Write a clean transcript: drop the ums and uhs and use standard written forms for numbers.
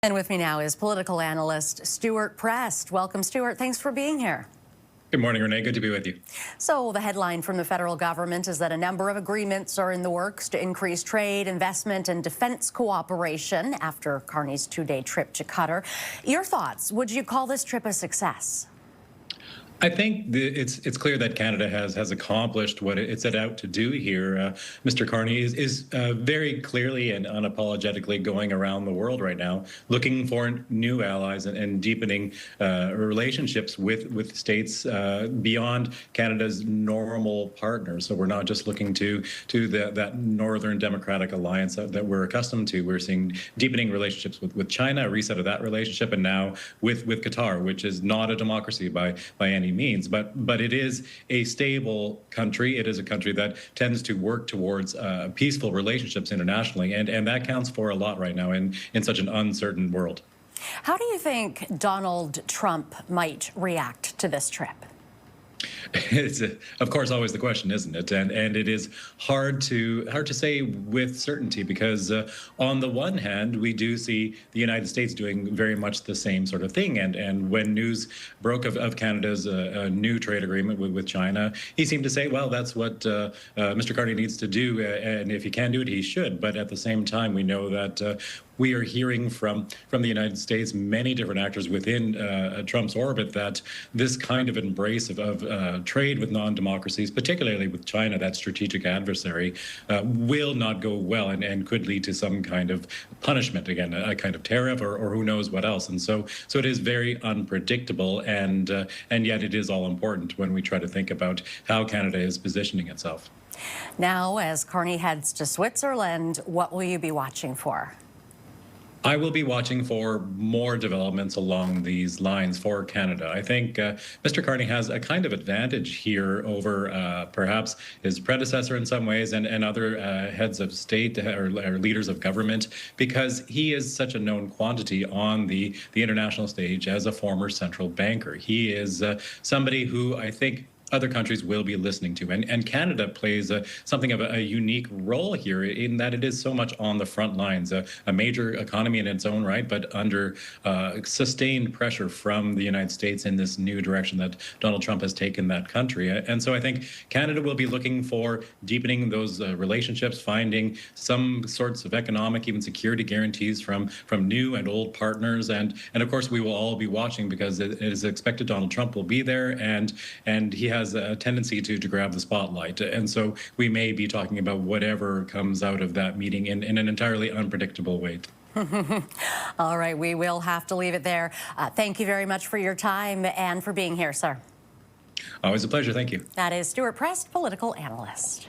And with me now is political analyst Stewart Prest. Welcome, Stewart. Thanks for being here. Good morning, Renee. Good to be with you. So the headline from the federal government is that a number of agreements are in the works to increase trade, investment, and defense cooperation after Carney's two-day trip to Qatar. Your thoughts? Would you call this trip a success? I think it's clear that Canada has accomplished what it set out to do here. Mr. Carney is very clearly and unapologetically going around the world right now, looking for new allies and deepening relationships with states beyond Canada's normal partners. So we're not just looking to that Northern Democratic Alliance that we're accustomed to. We're seeing deepening relationships with China, a reset of that relationship, and now with Qatar, which is not a democracy by any means, but it is a stable country. It is a country that tends to work towards peaceful relationships internationally, and that counts for a lot right now in such an uncertain world. How do you think Donald Trump might react to this trip? It's of course always the question, isn't it? And it is hard to say with certainty because on the one hand, we do see the United States doing very much the same sort of thing. And when news broke of Canada's new trade agreement with China, he seemed to say, well, that's what Mr. Carney needs to do, and if he can do it, he should. But at the same time, we know that we are hearing from the United States, many different actors within Trump's orbit, that this kind of embrace of trade with non-democracies, particularly with China, that strategic adversary, will not go well and could lead to some kind of punishment, again, a kind of tariff or who knows what else. And so it is very unpredictable, and yet it is all important when we try to think about how Canada is positioning itself. Now, as Carney heads to Switzerland, what will you be watching for? I will be watching for more developments along these lines for Canada. I think Mr. Carney has a kind of advantage here over perhaps his predecessor in some ways and other heads of state or leaders of government, because he is such a known quantity on the international stage as a former central banker. He is somebody who I think other countries will be listening to. And Canada plays something of a unique role here in that it is so much on the front lines, a major economy in its own right, but under sustained pressure from the United States in this new direction that Donald Trump has taken that country. And so I think Canada will be looking for deepening those relationships, finding some sorts of economic, even security guarantees from new and old partners. And of course, we will all be watching because it is expected Donald Trump will be there, and he has a tendency to grab the spotlight. And so we may be talking about whatever comes out of that meeting in an entirely unpredictable way. All right, we will have to leave it there. Thank you very much for your time and for being here, sir. Always a pleasure. Thank you. That is Stewart Prest, political analyst.